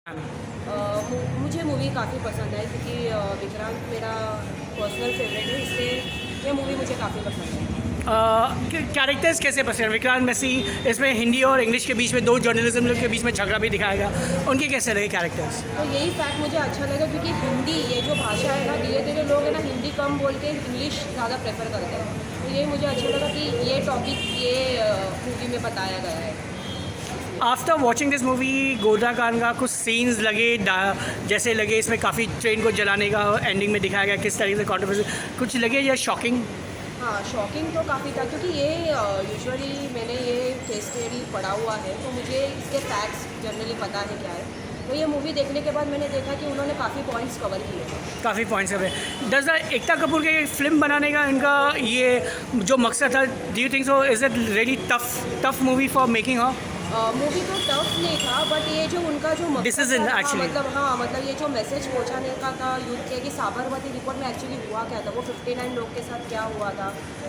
मुझे मूवी काफ़ी पसंद है क्योंकि विक्रांत मेरा पर्सनल फेवरेट है, इसलिए ये मूवी मुझे काफ़ी पसंद है। कैरेक्टर्स कैसे पसंद है? विक्रांत मैसी इसमें हिंदी और इंग्लिश के बीच में दो जर्नलिज्म के बीच में झगड़ा भी दिखाया गया, उनके कैसे लगे कैरेक्टर्स? तो यही फैक्ट मुझे अच्छा लगा क्योंकि हिंदी ये जो भाषा है ना, धीरे धीरे लोग है ना हिंदी कम बोल के इंग्लिश ज़्यादा प्रेफर करते हैं। तो ये मुझे अच्छा लगा कि ये टॉपिक ये मूवी में बताया गया है। आफ्टर वॉचिंग दिस मूवी गोदा कांड का कुछ सीन्स लगे जैसे लगे इसमें काफ़ी ट्रेन को जलाने का एंडिंग में दिखाया गया, किस तरीके से कॉन्ट्रोवर्सी कुछ लगे या शॉकिंग? हाँ, शॉकिंग तो काफ़ी था क्योंकि ये यूजुअली मैंने ये केस स्टडी पढ़ा हुआ है, तो मुझे इसके फैक्ट्स जनरली पता है क्या है। तो ये मूवी देखने के बाद मैंने देखा कि उन्होंने काफ़ी पॉइंट्स कवर किए हैं। काफ़ी पॉइंट्स है। डज द एकता कपूर के फिल्म बनाने का इनका ये जो मकसद था, do you think so is it really tough movie for making her? Movie तो टफ नहीं था, बट ये जो उनका जो Decision actually. मतलब ये जो मैसेज पहुंचाने का था यूथ के कि साबरमती रिपोर्ट में एक्चुअली हुआ क्या था, वो 59 लोग के साथ क्या हुआ था,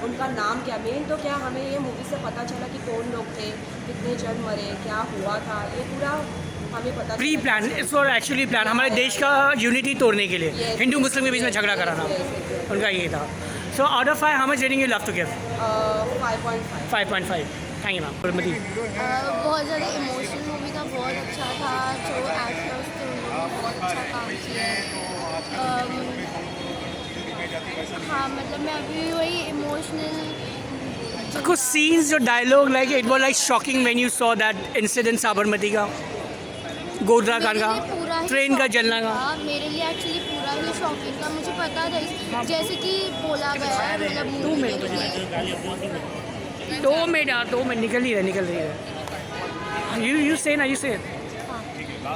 उनका नाम क्या, मेन तो क्या हमें ये मूवी से पता चला कि कौन लोग थे, कितने जन मरे, क्या हुआ था, ये पूरा हमें पता pre plan, it's for actually plan, हमारे देश का यूनिटी तोड़ने के लिए, हिंदू मुस्लिम के बीच में झगड़ा कराना उनका ये था। So out of 5 how much rating you love to give? 5.5। 5.5। Thank you ma'am. बहुत ज़्यादा इमोशनल मूवी था, बहुत अच्छा था। जो एक्टर्स थे उन्होंने बहुत अच्छा काम किया। हाँ, मतलब मैं अभी वही इमोशनल कुछ सीन्स जो dialogue like it was like shocking when you saw that incident Sabarmati का, गोधरा कांड का, ट्रेन का जलना का। मेरे लिए एक्चुअली पूरा ही शॉकिंग था। मुझे पता था जैसे कि बोला गया है, मतलब 2 मिनट 2 मिनट निकल रही है। यू से ना, यू से। हाँ,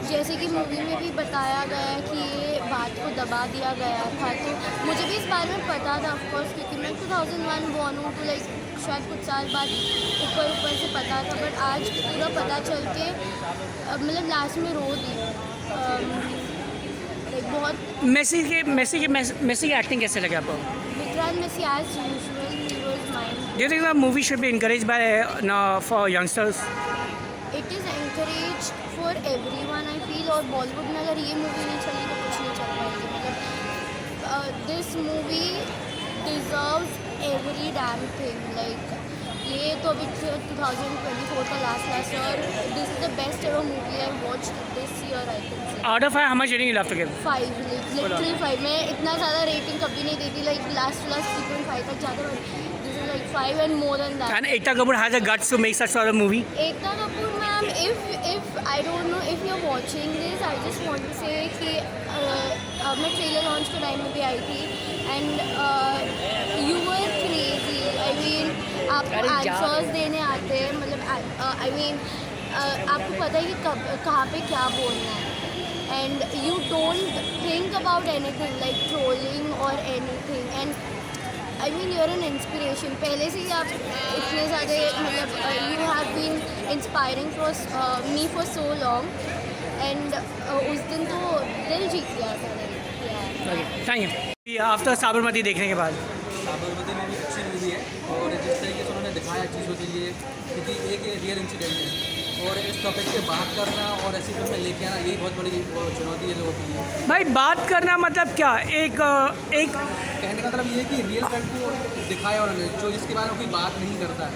जैसे कि मूवी में भी बताया गया है कि ये बात को दबा दिया गया था, तो मुझे भी इस बारे में पता था ऑफकोर्स, क्योंकि मैं 2001 बॉर्न हूँ, तो लाइक शायद कुछ साल बाद ऊपर से पता था, बट आज पूरा पता चल के मतलब लास्ट में रो दी। लाइक बहुत मेसी की एक्टिंग कैसे लगे आपको? Vikrant Massey as usual he was mind. Do you think the movie should be encouraged by for youngsters? It is encourage for everyone I feel. और बॉलीवुड में अगर ये मूवी नहीं चली तो कुछ नहीं चल पाएगी। मतलब this movie deserves every damn thing. Like ये तो अभी 2024 का लास्ट और this is the best ever movie I watched this year I think. Out of 5 how much rating you love to give? 5, literally 5। मैं इतना ज़्यादा रेटिंग कभी नहीं देती, लाइक लास्ट 3.5 तक जाता हूँ। This is like 5 and more than that. And Ekta Kapoor has the guts to make such sort of movie. Ekta Kapoor ma'am, if I don't know if you're watching this, I just want to say कि मैं trailer launch के time में भी आई थी and you were crazy. I mean आपको answers देने आते हैं, मतलब आई मीन आपको पता है कि कहाँ पे क्या बोलना है, and you don't think about anything like trolling और anything. And I mean your an inspiration. पहले से ही आप इतने ज़्यादा मतलब you have been inspiring for me for so long, and उस दिन तो दिल जीत गया था। Thank you. आफ्टर साबरमती देखने के बाद साबरमती मूवी अच्छी मूवी है, और जिस तरीके से उन्होंने दिखाया चीज़ों के लिए, क्योंकि एक रियल इंसिडेंट है, और इस टॉपिक पे बात करना और ऐसी फिल्में लेके आना, यही बहुत बड़ी चुनौती है लोगों के लिए। भाई बात करना मतलब क्या, एक कहने का मतलब ये है कि रियल फ्रेंड को दिखाया उन्होंने, जो जिसके बारे में कोई बात नहीं करता है।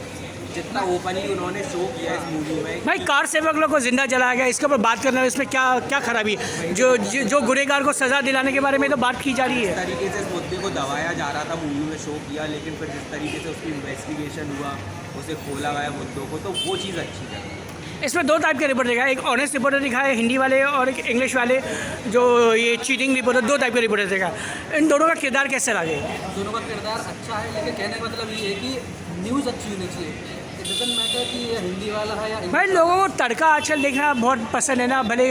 जितना ओपनली उन्होंने शो किया इस मूवी में। भाई कार सेवक लोग को जिंदा जलाया गया, इसके ऊपर बात करना इसमें क्या खराबी है? जो गुनहगार को सज़ा दिलाने के बारे में तो बात की जा रही जिस है। तरीके से इस मुद्दे को दबाया जा रहा था मूवी में शो किया, लेकिन फिर जिस तरीके से उसकी इन्वेस्टिगेशन हुआ, उसे खोला गया मुद्दों को, तो वो चीज़ अच्छी है। इसमें 2 टाइप के रिपोर्टर दिखाए, एक ऑनेस्ट रिपोर्टर दिखाए हिंदी वाले, और एक इंग्लिश वाले जो ये चीटिंग रिपोर्टर, 2 टाइप के रिपोर्टर दिखाए। इन दोनों का किरदार कैसे लगे? दोनों का किरदार अच्छा है, लेकिन कहने का मतलब ये है कि न्यूज़ अच्छी होनी चाहिए। इट डजंट मैटर कि ये हिंदी वाला है या भाई लोगों को तड़का आजकल देखना बहुत पसंद है ना, भले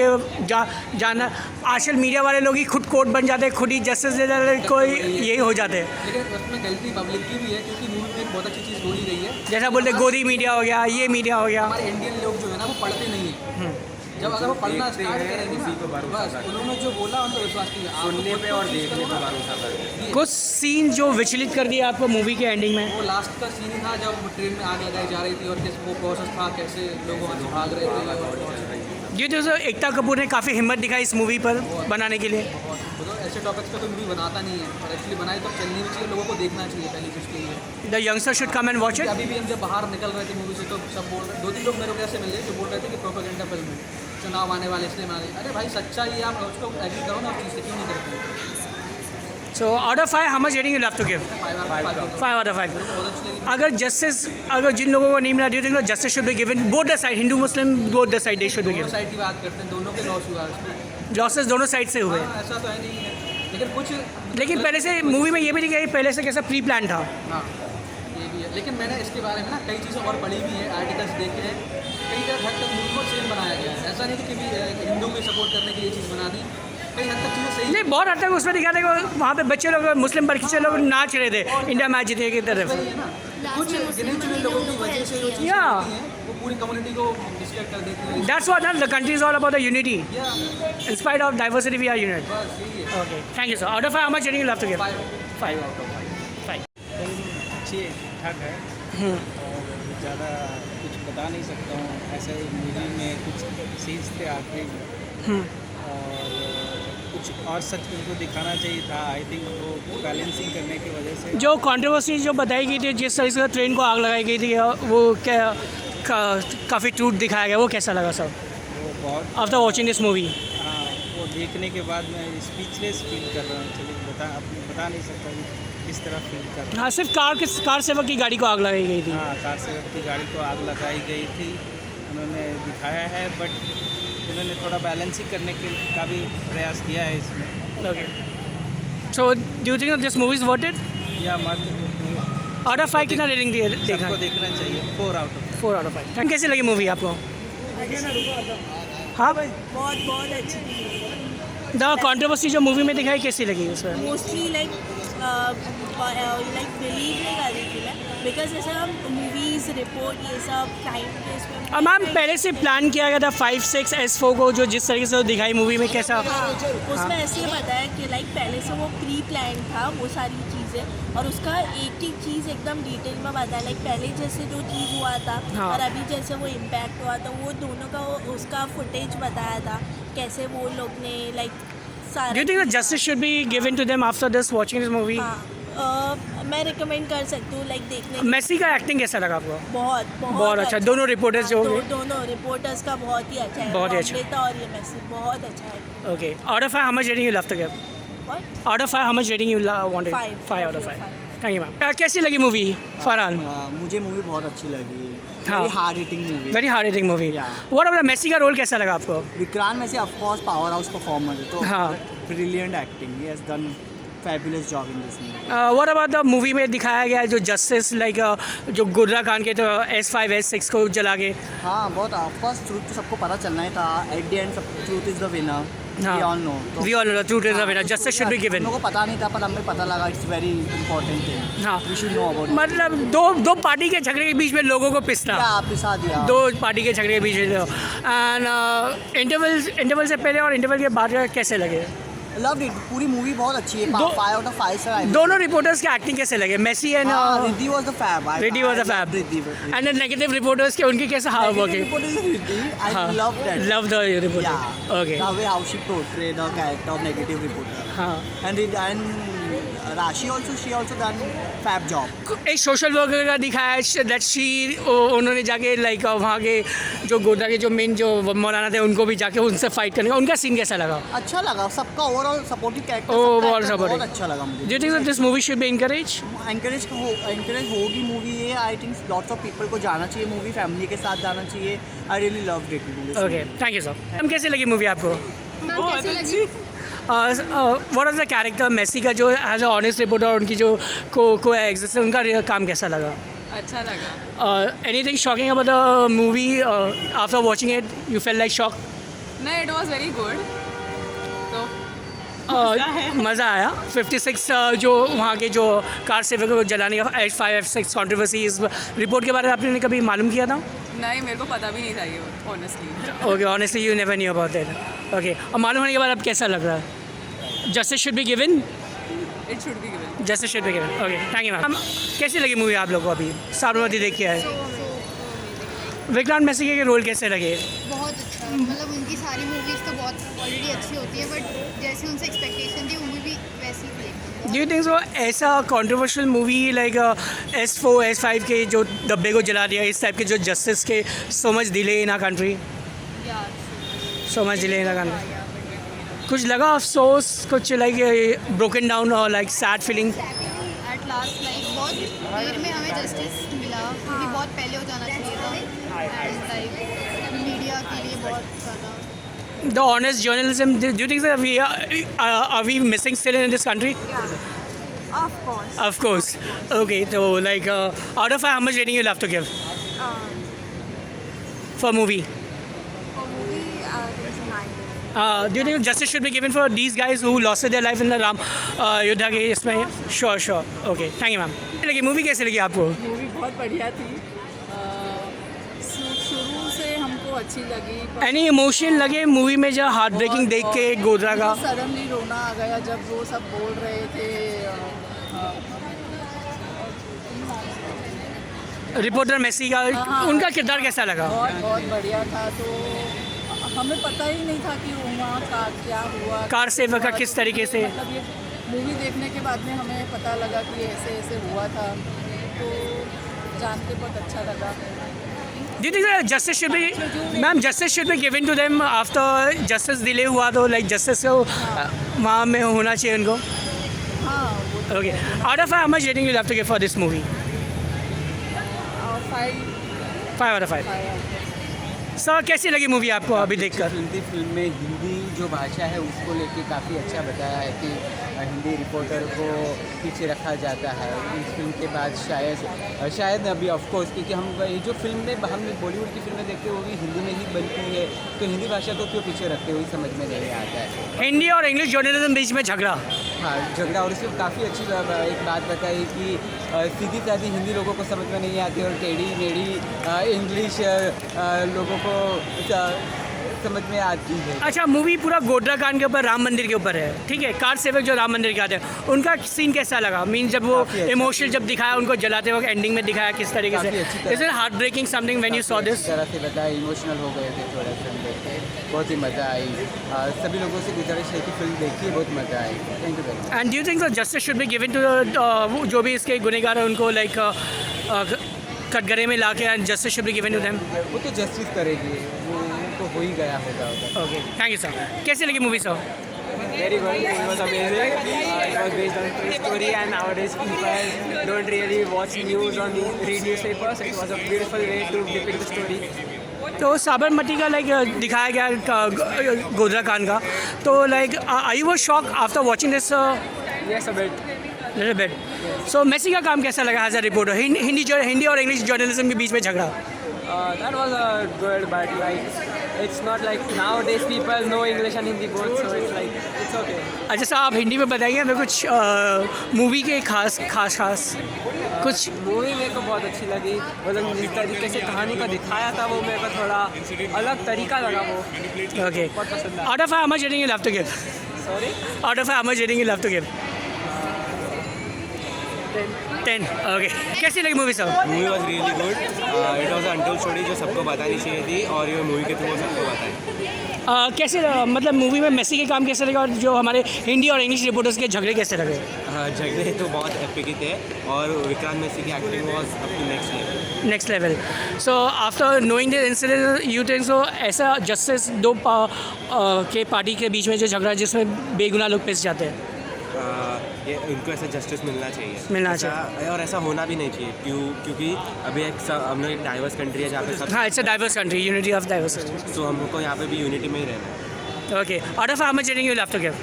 जाना आजकल मीडिया वाले लोग ही खुद कोर्ट बन जाते हैं, खुद ही जस्टिस दे जाते हैं, कोई यही हो जाते हैं। लेकिन उसमें गलती पब्लिक की भी है, क्योंकि मूवी में एक बहुत अच्छी चीज़ बोली गई है। जैसा बोलते गोदी मीडिया हो गया, ये मीडिया हो गया। हमारे इंडियन लोग जो है ना वो पढ़ते नहीं है। जब अगर वो पढ़ना स्टार्ट करेंगे उसी पे भरोसा बस करते हैं। उन्होंने जो बोला उन पर विश्वास किया, सुनने पे और देखने पे भरोसा करते हैं। कुछ सीन जो विचलित कर दिया आपको मूवी के एंडिंग में? वो लास्ट का सीन था जब ट्रेन में आग लगाई जा रही थी और किस वो प्रोसेस था, कैसे लोग वहाँ से भाग रहे थे। ये जो एकता कपूर ने काफ़ी हिम्मत दिखाई इस मूवी पर बनाने के लिए। बहुत मतलब ऐसे टॉपिक्स पे तो मूवी बनाता नहीं है, और एक्चुअली बनाई तो चलनी भी चाहिए, लोगों को देखना चाहिए पहली चीज़ के लिए। The youngster should come and watch it. अभी भी हम जब बाहर निकल रहे थे मूवी से तो सब बोल रहे, 2-3 लोग मेरे को ऐसे मिले जो बोल रहे थे कि प्रोपेगेंडा फिल्म है, चुनाव आने वाले इसलिए बना रहे। अरे भाई सच्चाई आप उसको एग्री करो ना, उस चीज़ से क्यों नहीं करते? So out of 5 how much rating you love to give? 5 out of 5। बहुत अच्छी लगी। अगर जिन लोगों को नहीं मिला, do you think justice should be given both the side, Hindu Muslim both the side they should be दोनों गिवन? साइड की बात करते हैं, दोनों के लॉस हुआ उसमें। लॉसेस दोनों साइड से हुए, हाँ, ऐसा तो है नहीं है, लेकिन कुछ लेकिन पहले से मूवी में ये भी दिखाया पहले से कैसा प्री प्लान था। हाँ ये भी है, लेकिन मैंने इसके बारे में ना कई चीज़ें और पढ़ी भी है, आर्टिकल्स देखे हैं, कई हद तक मूवी को सेम बनाया गया है। ऐसा नहीं कि हिंदू को सपोर्ट करने के लिए चीज़ बना दी, कई हद तक चीज़ें सही नहीं, बहुत हद तक उसमें दिखा था कि वहाँ पे बच्चे लोग, मुस्लिम बच्चे लोग नाच रहे थे इंडिया मैच जीतने की तरफ। सही है ना। कुछ गिने चुने लोगों की वजह से जो चीज़ें Yeah. होती हैं वो पूरी कम्युनिटी को डिस्ट्रैक्ट कर देती है। That's what the country is all about, the unity. या In spite of diversity, we are united. बस यही है। Okay, thank you sir. Out of 5, how much rating you love to give? 5 out of 5. अच्छी ठाक है और ज़्यादा कुछ बता नहीं सकता हूँ। ऐसे मूवी में कुछ सीन्स थे आखिरी और कुछ और सच उनको दिखाना चाहिए था। आई थिंक वो बैलेंसिंग करने की वजह से जो कंट्रोवर्सी जो बताई गई थी, जिस तरह से ट्रेन को आग लगाई गई थी, वो क्या काफ़ी ट्रूथ दिखाया गया, वो कैसा लगा सर वो बहुत आफ्टर वॉचिंग दिस मूवी? वो देखने के बाद मैं स्पीचलेस फील कर रहा हूँ। चलिए बता नहीं सकता कि किस तरह फील कर रहा हाँ, सिर्फ कार सेवक की गाड़ी को आग लगाई गई थी। हूँ। हाँ, कार से की गाड़ी को आग लगाई गई थी, उन्होंने दिखाया है, बट उन्होंने थोड़ा बैलेंसिंग करने का भी प्रयास किया है इसमें। Okay. So, do you think this movie is worth it? या मत Out of 5 कितना रेटिंग देखा? सबको देखना चाहिए। 4 आउट ऑफ 4 out of 5. कैसी लगी मूवी आपको? हाँ भाई, बहुत अच्छी थी। द कंट्रोवर्सी जो मूवी में दिखाई कैसी लगी उसमें? मोस्टली लाइक बिलीव नहीं कर रही थी मैं, बिकॉज जैसे हम मूवीज़ रिपोर्ट ये सब टाइम के इसमें और मैम पहले से प्लान किया गया था 5, 6, S4 को, जो जिस तरीके से वो दिखाई मूवी में कैसा? उसमें ऐसे ही बताया कि लाइक पहले से वो प्री प्लान था वो सारी चीज़ें, और उसका एक एक चीज़ एकदम डिटेल में बताया। लाइक पहले जैसे जो चीज़ हुआ था हाँ। और अभी जैसे वो इम्पैक्ट हुआ था, वो दोनों का उसका फुटेज बताया था, कैसे वो लोग ने like Do you think that justice should be given to them after this watching this movie? हाँ, मैं रिकमेंड कर सकती हूँ लाइक देखने की। मेसी का एक्टिंग कैसा लगा आपको? बहुत अच्छा। दोनों रिपोर्टर्स जो होंगे? दोनों रिपोर्टर्स का बहुत ही अच्छा है, बहुत ही अच्छा। अमृता और ये मैसी बहुत अच्छा है। Okay. Out of 5, how much rating you love to give? What? Out of 5, how much rating you wanted? 5. 5 out of 5. Thank you ma'am. कैसी लगी मूवी फरहान? मुझे मूवी बहुत अच्छी लगी। हाँ। Very hard hitting movie. Very hard hitting movie. Yeah. What about Massey का role कैसा लगा आपको? विक्रांत में से of course power house performer है, तो हाँ। Brilliant acting, he has done fabulous job in this movie. What about the movie में दिखाया गया है जो जस्टिस लाइक जो गुर्रा खान के तो S5, S6 को जला के? हाँ, बहुत ऑफ कोर्स ट्रूथ तो सबको पता चलना ही था। At the end truth is the winner, we all know. We all know truth is the winner, justice should be given. हम लोगों को पता नहीं था, पर हमें पता लगा। इट्स वेरी इंपॉर्टेंट थिंग, हाँ। We should know about. मतलब दो पार्टी के झगड़े के बीच में लोगों को पिसना, पिसा दिया। दो पार्टी के झगड़े के बीच में। एंड इंटरवल से पहले और इंटरवल के बाद कैसे लगे? Loved it. पूरी मूवी बहुत अच्छी है। 5 out of 5 सर। दोनों रिपोर्टर्स के एक्टिंग कैसे लगे? Massey and Riddhi was the fab. Riddhi was the fab. Riddhi and negative reporters के उनके कैसे hard work I love that. Love the reporter. Yeah. Okay. The way how she portrayed the character of negative reporter. हाँ, And Rashi also, she also done fab job. एक social worker का दिखाया that she, उन्होंने जाके like वहाँ के जो गोदा के जो मेन जो मौलाना थे उनको भी जाके उनसे फाइट करने का, उनका सीन कैसा लगा? अच्छा लगा। सबका overall supportive character Overall supportive. बहुत अच्छा लगा मुझे। Do you think this movie should be encourage? Encourage होगी मूवी ये। I think lots of people को जाना चाहिए मूवी, फैमिली के साथ जाना चाहिए। I really loved it. Okay, thank you sir. Ma'am कैसी लगी मूवी आपको? मैम कैसी लगी? What is the character Massey का जो एज अ ऑनेस्ट रिपोर्टर, उनकी जो को एग्जिस्ट, उनका काम कैसा लगा? अच्छा लगा। Anything shocking about the movie after watching it? You fail like shock? नहीं, इट वॉज वेरी गुड। तो मज़ा आया। 56 जो वहाँ के जो कार सेवक को जलाने का S5, F6 कंट्रोवर्सी, इस रिपोर्ट के बारे में आपने कभी मालूम किया था? नहीं, मेरे को पता भी नहीं था ये, honestly. Okay, honestly you never knew about it. Okay, और मालूम होने के बाद अब कैसा लग रहा है? Justice should be given? It should be given. Justice should be given. Okay, thank you ma'am. कैसी लगी मूवी आप लोगों को? अभी साबरमती देख के आए? विक्रांत मैसी के रोल कैसे लगे? बहुत अच्छा, मतलब उनकी सारी मूवीज़ तो बहुत ऑलरेडी अच्छी होती है, बट जैसे उनसे एक्सपेक्टेशन थी मूवी भी वैसी थी एकदम। डू यू थिंक सो ऐसा controversial movie like S4 S5 के जो डब्बे को जला दिया, इस टाइप के जो जस्टिस के so much delay in a country, so much delay in a country, कुछ लगा अफसोस, कुछ लाइक ब्रोकन डाउन और like sad feeling? At last like बहुत देर में हमें जस्टिस मिला, क्योंकि बहुत पहले हो जाना चाहिए था, एंड लाइक मीडिया के लिए बहुत ज़्यादा। The honest journalism, do you think that are we missing still in this country? Of course. Of course. Okay, so like out of 5, how much rating you love to give for movie? For movie, it's 9. Do you think justice should be given for these guys who lost their life in the Ram Yudha के इसमें? Sure. Okay, thank you, ma'am. लगी movie कैसे लगी आपको? Movie बहुत बढ़िया थी, शुरू से हमको अच्छी लगी। एनी इमोशन लगे मूवी में जब हार्ट ब्रेकिंग देख के गोधरा का? सडनली रोना आ गया जब वो सब बोल रहे थे। रिपोर्टर मेसी का उनका किरदार कैसा लगा? बहुत बढ़िया था। तो हमें पता ही नहीं था कि वहाँ का क्या हुआ, कार सेवक का किस तरीके से, मतलब ये मूवी देखने के बाद में हमें पता लगा कि ऐसे ऐसे हुआ था, तो जान के बहुत अच्छा लगा। Do you think that justice should be, ma'am, justice should be given to them after justice delay हुआ तो like justice को वहाँ में होना चाहिए उनको? हाँ, वो Okay. Out of 5, how much rating you have to give for this movie? 5 out of 5. Sir कैसी लगी मूवी आपको अभी देखकर? हिंदी फिल्म में हिंदी जो भाषा है उसको लेके काफ़ी अच्छा बताया है कि हिंदी रिपोर्टर को पीछे रखा जाता है। इस फिल्म के बाद शायद अभी ऑफकोर्स, क्योंकि हम ये जो फिल्म में हम बॉलीवुड की फिल्में देखते हैं वो भी हिंदी में ही बनती है, तो हिंदी भाषा को क्यों पीछे रखते हुए समझ में नहीं आता है। हिंदी और इंग्लिश जर्नलिज्म बीच में झगड़ा? हाँ, झगड़ा। और इसमें काफ़ी अच्छी एक बात बताई कि सीधी सादी हिंदी लोगों को समझ में नहीं आती और टेढ़ी मेढ़ी इंग्लिश लोगों को समझ में आती है। अच्छा, मूवी पूरा गोधरा कांड के ऊपर, राम मंदिर के ऊपर है, ठीक है? कार सेवक जो राम मंदिर के आते हैं उनका सीन कैसा लगा? मीन जब वो इमोशनल जब दिखाया उनको जलाते वक्त एंडिंग में दिखाया किस तरीके से, is it heart breaking something when you saw this? तरह से बताया, इमोशनल हो गए थे थोड़ा फिल्म देख के, बहुत ही मज़ा आई। सभी लोगों से गुजारिश है कि फिल्म देखिए, बहुत मज़ा आई। Thank you very much. And do you think the justice should be given to जो भी इसके गुनहगार हैं उनको लाइक कटघरे में ला के justice should be given to them? वो तो जस्टिस करेगी, वो तो हो ही गया होगा। Okay, thank you sir. कैसी लगी movie sir? Very good. It was amazing. It was based on a true story, and nowadays people don't really watch news or read newspapers. It was a beautiful way to depict the story. तो साबरमती का like दिखाया गया गोधरा कांड का, तो like I was shock after watching this? Yes, a bit. Little bit. So Massey का काम कैसा लगा एज अ रिपोर्टर? हिंदी और इंग्लिश जर्नलिज्म के बीच में झगड़ा? That was good, but like it's not like nowadays people know English and Hindi both, so it's like it's okay. अच्छा sir, आप हिंदी में बताइए हमें कुछ मूवी के खास कुछ। मूवी मेरे को बहुत अच्छी लगी, मतलब जिस तरीके से कहानी को दिखाया था वो मेरे को थोड़ा अलग तरीका लगा वो। ओके, बहुत पसंद आया। Out of 5 how much rating you love to give? Sorry? Out of 5 how much rating you love to give? 10. Okay, कैसी लगी movie sir? Movie was really good. It was untold story जो सबको बतानी चाहिए थी, और ये मूवी के थ्रू वो सबको बताए। कैसे मतलब मूवी में मेसी के काम कैसे लगे और जो हमारे हिंदी और इंग्लिश रिपोर्टर्स के झगड़े कैसे लगे? झगड़े तो बहुत एपिक ही थे, और विक्रांत मेसी की acting was up to next level. So after knowing the incident you think so ऐसा जस्टिस दो के पार्टी के बीच में जो झगड़ा जिसमें बेगुनाह लोग पिस जाते हैं, ये उनको ऐसा जस्टिस मिलना चाहिए और ऐसा होना भी नहीं चाहिए, क्योंकि अभी हम लोग एक डाइवर्स कंट्री है जहाँ पे सब। हाँ, it's a diverse country, unity of diversity. So हम लोग को यहाँ पे भी यूनिटी में ही रहना है। Okay, out of how much rating you will have to give?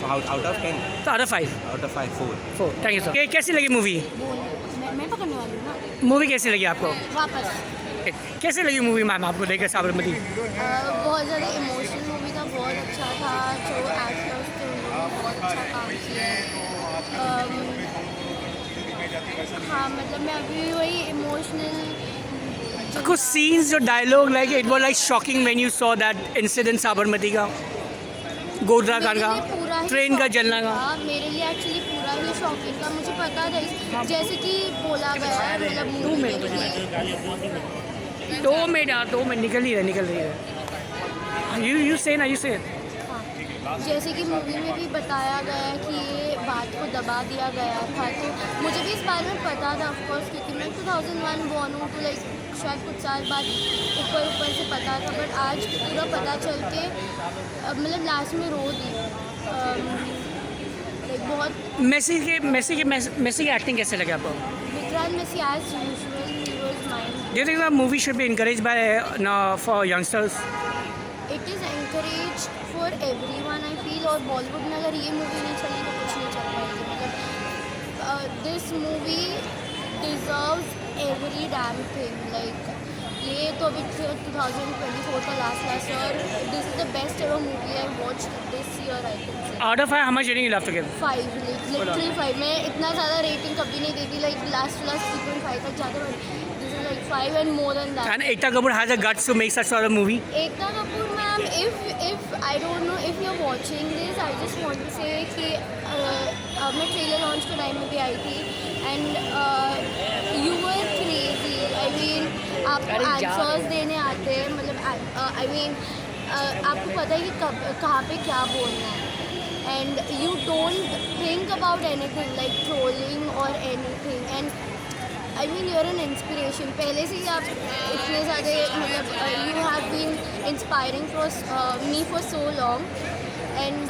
Out of 10? तो out of 5? Out of 5, 4। Thank you sir. कैसी लगी मूवी? मैं पकड़ने वाली हूँ ना। मूवी कैसी लगी आपको? वापस। कैसे लगी मूवी मैम आपको देखकर साबरमती? बहुत ज़्यादा इमोशनल मूवी था, बहुत अच्छा था, जो एक्टर्स थे उन्होंने बहुत अच्छा काम किया। हाँ, मतलब मैं अभी वही इमोशनल कुछ सीन्स जो dialogue like it was like shocking when you saw that incident Sabarmati का, गोधरा कांड का, ट्रेन का जलना का। मेरे लिए एक्चुअली पूरा ही शॉकिंग था, मुझे पता था जैसे कि बोला गया है मतलब मूवी में कि 2 मिनट निकल रही है यू से जैसे कि मूवी में भी बताया गया है कि ये बात को दबा दिया गया था, तो मुझे भी इस बारे में पता था ऑफकोर्स, क्योंकि मैं 2001 बॉर्न हूँ, तो लाइक शायद कुछ साल बाद ऊपर से पता था, बट आज पूरा पता चल के मतलब लास्ट में रो दी। लाइक बहुत मेसी की एक्टिंग कैसे लगे आपको? Vikrant Massey as usual he was mind. Do you think the movie should be encouraged by for youngsters? It is encourage for every one I feel, और बॉलीवुड में अगर ये मूवी नहीं चली तो कुछ नहीं चल पाएगी। मतलब this movie deserves every damn thing. Like ये तो अभी 2024 का last year, this is the best ever movie I watch this year I think. Out of 5, how much rating you love to give? 5, literally 5। मैं इतना ज़्यादा rating कभी नहीं देती, लाइक लास्ट 3.5 तक जाता हूँ। This is like 5 and more than that. And Ekta Kapoor has the guts to make such sort of movie. Ekta Kapoor ma'am, if I don't know if you're watching this, I just want to say कि मैं trailer launch के time में भी आई थी, and you were crazy. I mean आपको answers देने आते हैं, मतलब I mean आपको पता है कि कहाँ पे क्या बोलना है, and you don't think about anything like trolling or anything, and I mean you're an inspiration. पहले से ही आप इतने ज़्यादा मतलब you have been inspiring for me for so long, and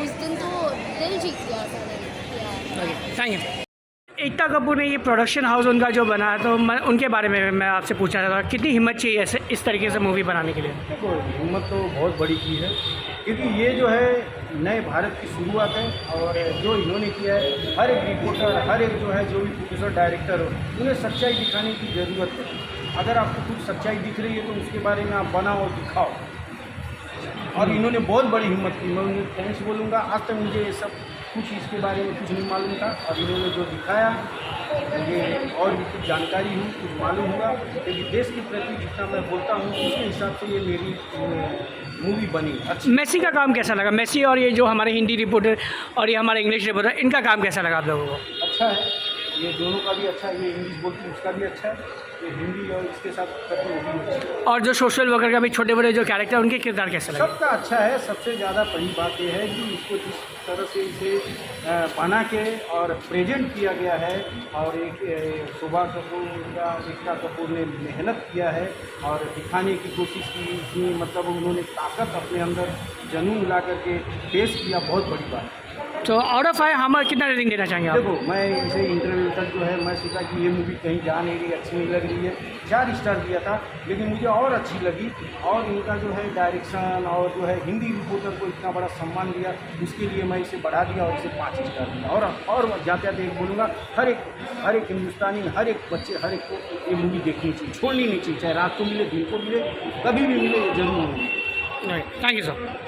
उस दिन तो दिल जीत गया था। Thank you. एकता कपूर ने ये प्रोडक्शन हाउस उनका जो बना है, तो उनके बारे में मैं आपसे पूछना चाहता हूँ, कितनी हिम्मत चाहिए ऐसे इस तरीके से मूवी बनाने के लिए? देखो हिम्मत तो बहुत बड़ी चीज़ है, क्योंकि ये जो है नए भारत की शुरुआत है, और जो इन्होंने किया है हर एक रिपोर्टर, हर एक जो है जो भी प्रोड्यूसर डायरेक्टर हो, उन्हें सच्चाई दिखाने की ज़रूरत है। अगर आपको कुछ सच्चाई दिख रही है तो उसके बारे में आप बनाओ और दिखाओ, और इन्होंने बहुत बड़ी हिम्मत की। मैं उन्हें थैंक्स बोलूँगा। आज तक मुझे ये सब कुछ इसके बारे में कुछ नहीं मालूम था, और इन्होंने जो दिखाया मुझे और भी कुछ जानकारी हुई, कुछ मालूम हुआ, क्योंकि देश के प्रति जितना मैं बोलता हूँ उसके हिसाब से ये मेरी मूवी बनी अच्छी। मेसी का काम कैसा लगा? मेसी और ये जो हमारे हिंदी रिपोर्टर और ये हमारे इंग्लिश रिपोर्टर, इनका काम कैसा लगा आप लोगों को? अच्छा है, ये दोनों का भी अच्छा है, ये इंग्लिश बोलती है उसका भी अच्छा है, ये हिंदी और इसके साथ करके वो भी अच्छा है। और जो सोशल वर्कर का भी छोटे बड़े जो कैरेक्टर, उनके किरदार कैसे लगे? सबका अच्छा है। सबसे ज़्यादा बड़ी बात यह है कि इसको जिस तरह से इसे बना के और प्रेजेंट किया गया है, और एक शोभा कपूर का एकता कपूर ने मेहनत किया है और दिखाने की कोशिश की, इसमें मतलब उन्होंने ताकत अपने अंदर जुनून ला करके पेश किया, बहुत बड़ी बात। तो आउट ऑफ 5 हम कितना रेटिंग देना चाहेंगे आप? देखो मैं इसे इंटरव्यू तक जो है मैं सोचा कि ये मूवी कहीं जा नहीं रही, अच्छी नहीं लग रही है, 4 स्टार दिया था, लेकिन मुझे और अच्छी लगी। और इनका जो है डायरेक्शन और जो है हिंदी रिपोर्टर को इतना बड़ा सम्मान दिया, उसके लिए मैं इसे बढ़ा दिया और इसे 5 स्टार दिया। और जाते जाते एक बोलूँगा, हर एक हिंदुस्तानी, हर एक बच्चे, हर एक को ये मूवी देखनी चाहिए, छोड़नी नहीं चाहिए, चाहे रात को मिले, दिन को मिले, कभी भी मिले, ये जरूर मिले। Thank you sir.